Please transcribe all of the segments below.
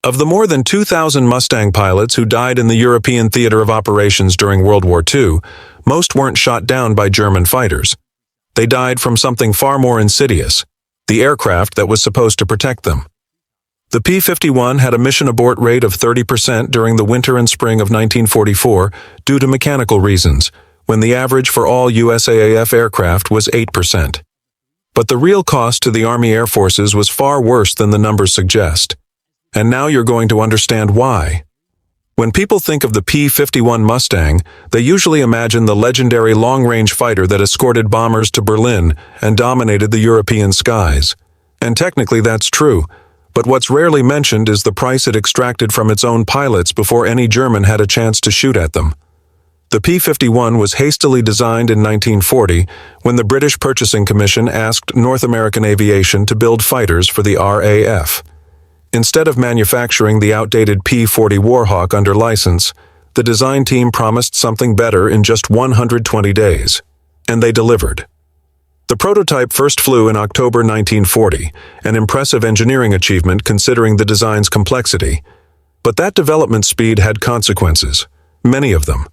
Of the more than 2,000 Mustang pilots who died in the European theater of operations during World War II, most weren't shot down by German fighters. They died from something far more insidious, the aircraft that was supposed to protect them. The P-51 had a mission abort rate of 30% during the winter and spring of 1944 due to mechanical reasons, when the average for all USAAF aircraft was 8%. But the real cost to the Army Air Forces was far worse than the numbers suggest. And now you're going to understand why. When people think of the P-51 Mustang, they usually imagine the legendary long-range fighter that escorted bombers to Berlin and dominated the European skies. And technically that's true, but what's rarely mentioned is the price it extracted from its own pilots before any German had a chance to shoot at them. The P-51 was hastily designed in 1940 when the British Purchasing Commission asked North American Aviation to build fighters for the RAF. Instead of manufacturing the outdated P-40 Warhawk under license, the design team promised something better in just 120 days. And they delivered. The prototype first flew in October 1940, an impressive engineering achievement considering the design's complexity. But that development speed had consequences, many of them.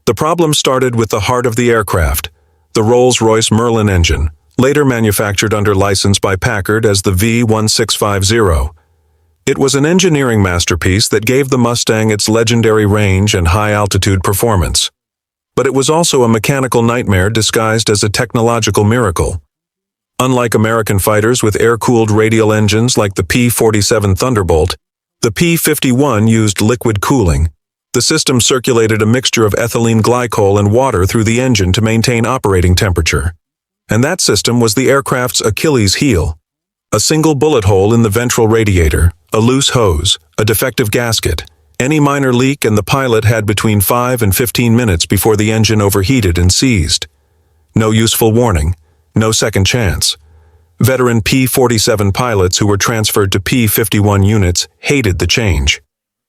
The problem started with the heart of the aircraft, the Rolls-Royce Merlin engine, later manufactured under license by Packard as the V1650. It was an engineering masterpiece that gave the Mustang its legendary range and high-altitude performance. But it was also a mechanical nightmare disguised as a technological miracle. Unlike American fighters with air-cooled radial engines like the P-47 Thunderbolt, the P-51 used liquid cooling. The system circulated a mixture of ethylene glycol and water through the engine to maintain operating temperature. And that system was the aircraft's Achilles heel. A single bullet hole in the ventral radiator, a loose hose, a defective gasket, any minor leak, and the pilot had between 5 and 15 minutes before the engine overheated and seized. No useful warning, no second chance. Veteran P-47 pilots who were transferred to P-51 units hated the change.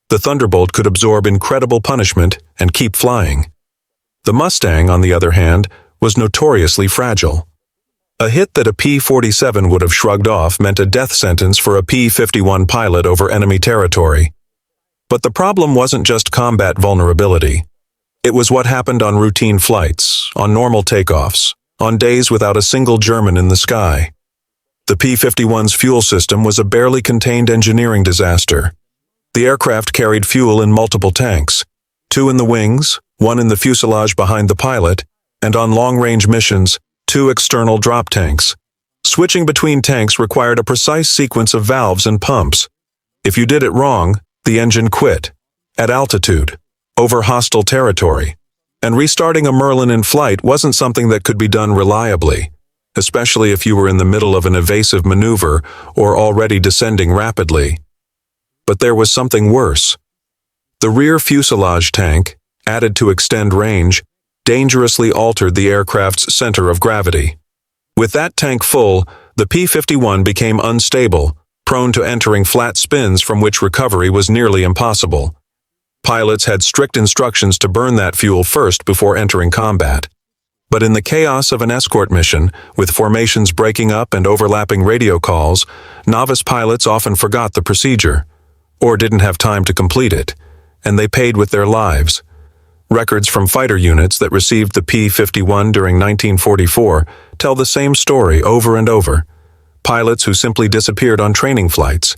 The Thunderbolt could absorb incredible punishment and keep flying. The Mustang, on the other hand, was notoriously fragile. A hit that a P-47 would have shrugged off meant a death sentence for a P-51 pilot over enemy territory. But the problem wasn't just combat vulnerability. It was what happened on routine flights, on normal takeoffs, on days without a single German in the sky. The P-51's fuel system was a barely contained engineering disaster. The aircraft carried fuel in multiple tanks, 2 in the wings, 1 in the fuselage behind the pilot, and on long-range missions, 2 external drop tanks. Switching between tanks required a precise sequence of valves and pumps. If you did it wrong, the engine quit, at altitude, over hostile territory. And restarting a Merlin in flight wasn't something that could be done reliably, especially if you were in the middle of an evasive maneuver or already descending rapidly. But there was something worse. The rear fuselage tank, added to extend range, dangerously altered the aircraft's center of gravity. With that tank full, the P-51 became unstable, prone to entering flat spins from which recovery was nearly impossible. Pilots had strict instructions to burn that fuel first before entering combat. But in the chaos of an escort mission, with formations breaking up and overlapping radio calls, novice pilots often forgot the procedure, or didn't have time to complete it, and they paid with their lives. Records from fighter units that received the P-51 during 1944 tell the same story over and over. Pilots who simply disappeared on training flights,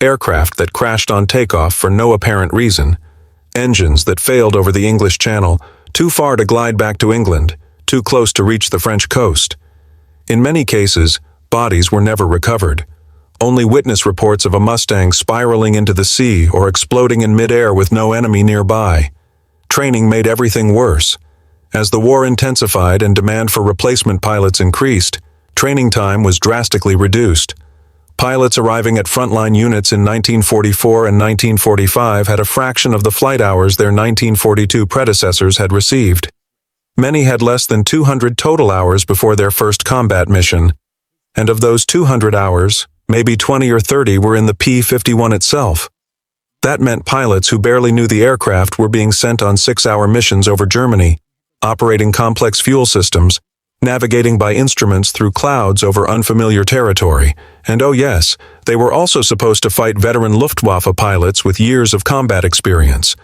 aircraft that crashed on takeoff for no apparent reason, engines that failed over the English Channel, too far to glide back to England, too close to reach the French coast. In many cases, bodies were never recovered. Only witness reports of a Mustang spiraling into the sea or exploding in midair with no enemy nearby. Training made everything worse. As the war intensified and demand for replacement pilots increased, training time was drastically reduced. Pilots arriving at frontline units in 1944 and 1945 had a fraction of the flight hours their 1942 predecessors had received. Many had less than 200 total hours before their first combat mission. And of those 200 hours, maybe 20 or 30 were in the P-51 itself. That meant pilots who barely knew the aircraft were being sent on 6-hour missions over Germany, operating complex fuel systems, navigating by instruments through clouds over unfamiliar territory. And oh yes, they were also supposed to fight veteran Luftwaffe pilots with years of combat experience.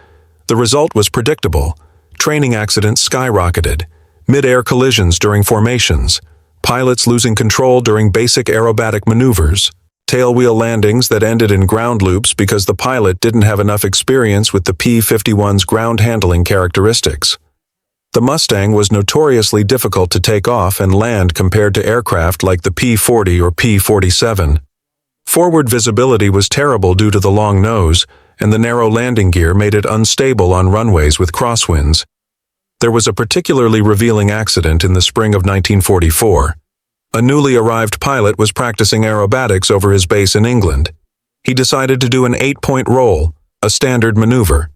The result was predictable. Training accidents skyrocketed. Mid-air collisions during formations. Pilots losing control during basic aerobatic maneuvers. Tailwheel landings that ended in ground loops because the pilot didn't have enough experience with the P-51's ground handling characteristics. The Mustang was notoriously difficult to take off and land compared to aircraft like the P-40 or P-47. Forward visibility was terrible due to the long nose, and the narrow landing gear made it unstable on runways with crosswinds. There was a particularly revealing accident in the spring of 1944. A newly arrived pilot was practicing aerobatics over his base in England. He decided to do an 8-point roll, a standard maneuver.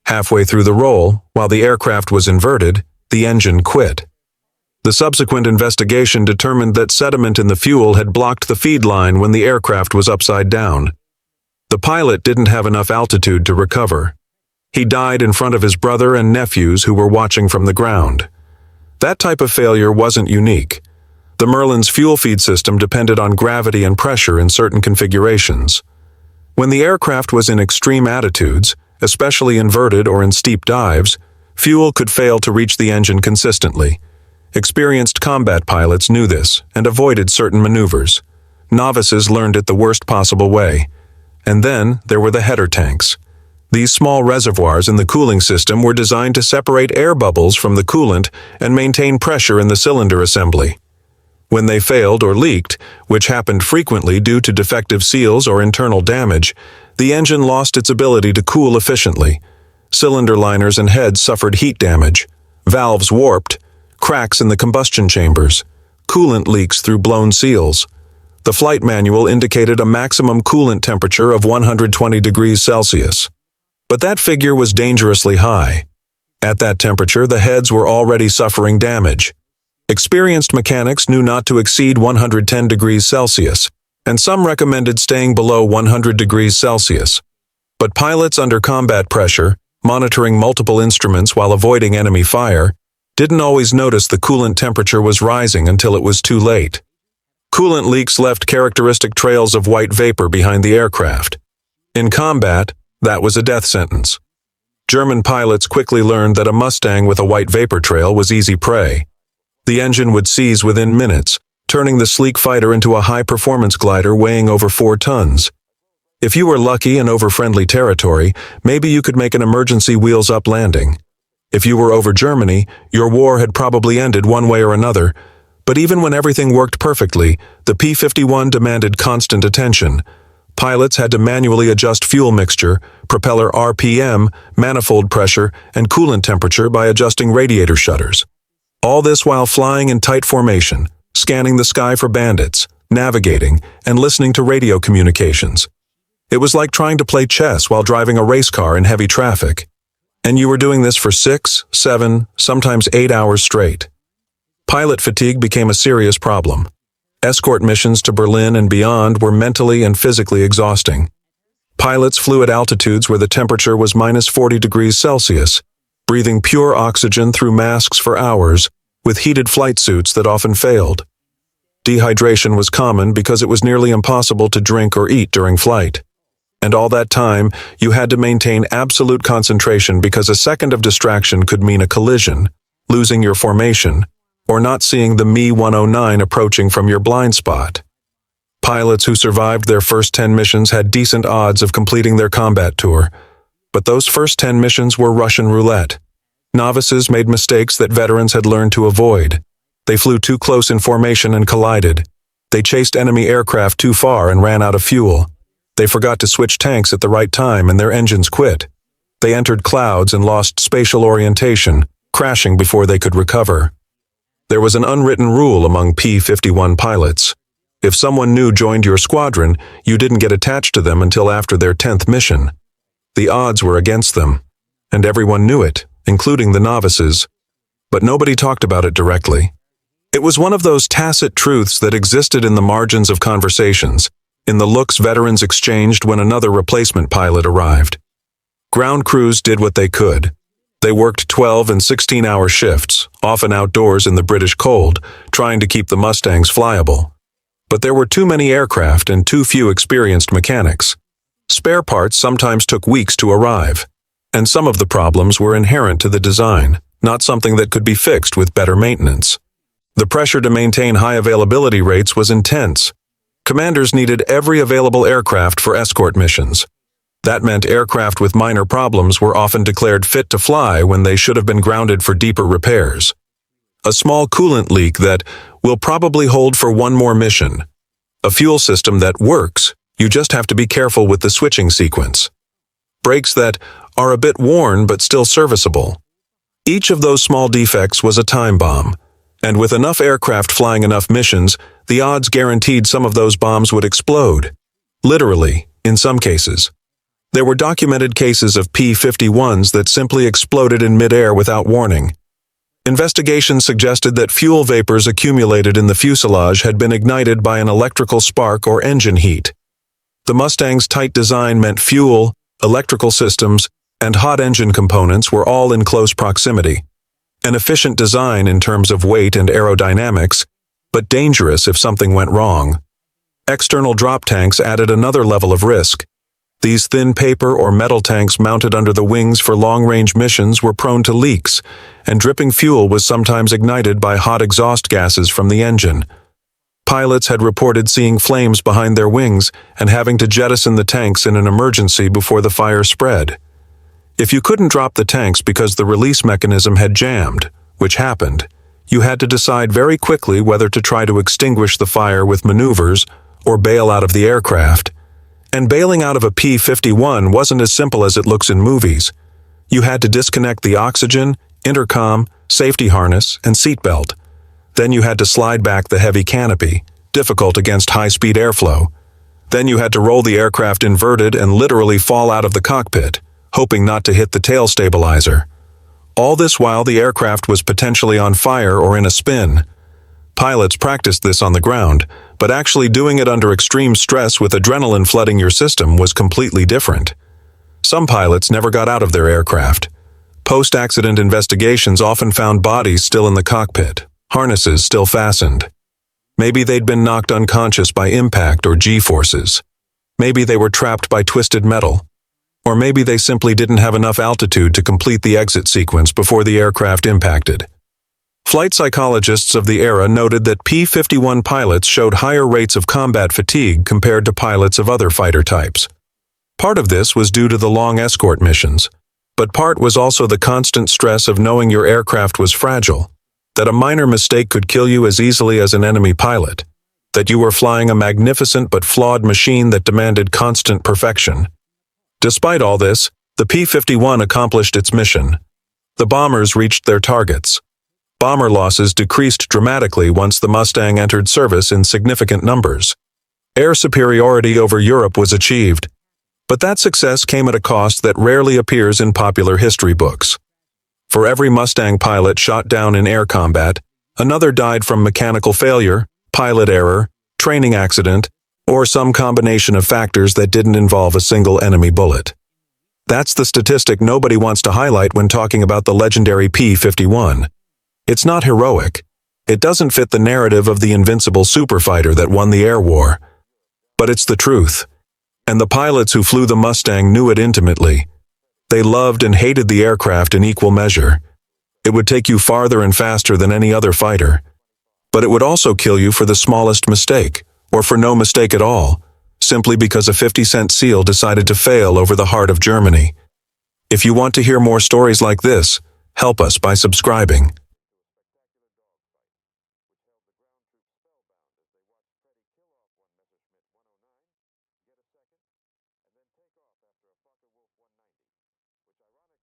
Halfway through the roll, while the aircraft was inverted, the engine quit. The subsequent investigation determined that sediment in the fuel had blocked the feed line when the aircraft was upside down. The pilot didn't have enough altitude to recover. He died in front of his brother and nephews who were watching from the ground. That type of failure wasn't unique. The Merlin's fuel feed system depended on gravity and pressure in certain configurations. When the aircraft was in extreme attitudes, especially inverted or in steep dives, fuel could fail to reach the engine consistently. Experienced combat pilots knew this and avoided certain maneuvers. Novices learned it the worst possible way. And then there were the header tanks. These small reservoirs in the cooling system were designed to separate air bubbles from the coolant and maintain pressure in the cylinder assembly. When they failed or leaked, which happened frequently due to defective seals or internal damage, the engine lost its ability to cool efficiently. Cylinder liners and heads suffered heat damage. Valves warped. Cracks in the combustion chambers. Coolant leaks through blown seals. The flight manual indicated a maximum coolant temperature of 120 degrees Celsius. But that figure was dangerously high. At that temperature, the heads were already suffering damage. Experienced mechanics knew not to exceed 110 degrees Celsius, and some recommended staying below 100 degrees Celsius. But pilots under combat pressure, monitoring multiple instruments while avoiding enemy fire, didn't always notice the coolant temperature was rising until it was too late. Coolant leaks left characteristic trails of white vapor behind the aircraft. In combat, that was a death sentence. German pilots quickly learned that a Mustang with a white vapor trail was easy prey. The engine would seize within minutes, turning the sleek fighter into a high-performance glider weighing over 4 tons. If you were lucky and over friendly territory, maybe you could make an emergency wheels-up landing. If you were over Germany, your war had probably ended one way or another. But even when everything worked perfectly, the P-51 demanded constant attention. Pilots had to manually adjust fuel mixture, propeller RPM, manifold pressure, and coolant temperature by adjusting radiator shutters. All this while flying in tight formation, scanning the sky for bandits, navigating, and listening to radio communications. It was like trying to play chess while driving a race car in heavy traffic. And you were doing this for 6, 7, sometimes 8 hours straight. Pilot fatigue became a serious problem. Escort missions to Berlin and beyond were mentally and physically exhausting. Pilots flew at altitudes where the temperature was minus 40 degrees Celsius, breathing pure oxygen through masks for hours, with heated flight suits that often failed. Dehydration was common because it was nearly impossible to drink or eat during flight. And all that time, you had to maintain absolute concentration because a second of distraction could mean a collision, losing your formation, or not seeing the Mi-109 approaching from your blind spot. Pilots who survived their first 10 missions had decent odds of completing their combat tour, but those first 10 missions were Russian roulette. Novices made mistakes that veterans had learned to avoid. They flew too close in formation and collided. They chased enemy aircraft too far and ran out of fuel. They forgot to switch tanks at the right time and their engines quit. They entered clouds and lost spatial orientation, crashing before they could recover. There was an unwritten rule among P-51 pilots. If someone new joined your squadron, you didn't get attached to them until after their 10th mission. The odds were against them, and everyone knew it, including the novices. But nobody talked about it directly. It was one of those tacit truths that existed in the margins of conversations, in the looks veterans exchanged when another replacement pilot arrived. Ground crews did what they could. They worked 12 and 16-hour shifts, often outdoors in the British cold, trying to keep the Mustangs flyable. But there were too many aircraft and too few experienced mechanics. Spare parts sometimes took weeks to arrive, and some of the problems were inherent to the design, not something that could be fixed with better maintenance. The pressure to maintain high availability rates was intense. Commanders needed every available aircraft for escort missions. That meant aircraft with minor problems were often declared fit to fly when they should have been grounded for deeper repairs. A small coolant leak that will probably hold for one more mission. A fuel system that works, you just have to be careful with the switching sequence. Brakes that are a bit worn but still serviceable. Each of those small defects was a time bomb, and with enough aircraft flying enough missions, the odds guaranteed some of those bombs would explode. Literally, in some cases. There were documented cases of P-51s that simply exploded in midair without warning. Investigations suggested that fuel vapors accumulated in the fuselage had been ignited by an electrical spark or engine heat. The Mustang's tight design meant fuel, electrical systems, and hot engine components were all in close proximity. An efficient design in terms of weight and aerodynamics, but dangerous if something went wrong. External drop tanks added another level of risk. These thin paper or metal tanks mounted under the wings for long-range missions were prone to leaks, and dripping fuel was sometimes ignited by hot exhaust gases from the engine. Pilots had reported seeing flames behind their wings and having to jettison the tanks in an emergency before the fire spread. If you couldn't drop the tanks because the release mechanism had jammed, which happened, you had to decide very quickly whether to try to extinguish the fire with maneuvers or bail out of the aircraft. And bailing out of a P-51 wasn't as simple as it looks in movies. You had to disconnect the oxygen, intercom, safety harness, and seatbelt. Then you had to slide back the heavy canopy, difficult against high-speed airflow. Then you had to roll the aircraft inverted and literally fall out of the cockpit, hoping not to hit the tail stabilizer. All this while the aircraft was potentially on fire or in a spin. Pilots practiced this on the ground, but actually doing it under extreme stress with adrenaline flooding your system was completely different. Some pilots never got out of their aircraft. Post-accident investigations often found bodies still in the cockpit, harnesses still fastened. Maybe they'd been knocked unconscious by impact or G-forces. Maybe they were trapped by twisted metal. Or maybe they simply didn't have enough altitude to complete the exit sequence before the aircraft impacted. Flight psychologists of the era noted that P-51 pilots showed higher rates of combat fatigue compared to pilots of other fighter types. Part of this was due to the long escort missions, but part was also the constant stress of knowing your aircraft was fragile, that a minor mistake could kill you as easily as an enemy pilot, that you were flying a magnificent but flawed machine that demanded constant perfection. Despite all this, the P-51 accomplished its mission. The bombers reached their targets. Bomber losses decreased dramatically once the Mustang entered service in significant numbers. Air superiority over Europe was achieved, but that success came at a cost that rarely appears in popular history books. For every Mustang pilot shot down in air combat, another died from mechanical failure, pilot error, training accident, or some combination of factors that didn't involve a single enemy bullet. That's the statistic nobody wants to highlight when talking about the legendary P-51. It's not heroic. It doesn't fit the narrative of the invincible superfighter that won the air war. But it's the truth. And the pilots who flew the Mustang knew it intimately. They loved and hated the aircraft in equal measure. It would take you farther and faster than any other fighter. But it would also kill you for the smallest mistake, or for no mistake at all, simply because a 50-cent seal decided to fail over the heart of Germany. If you want to hear more stories like this, help us by subscribing.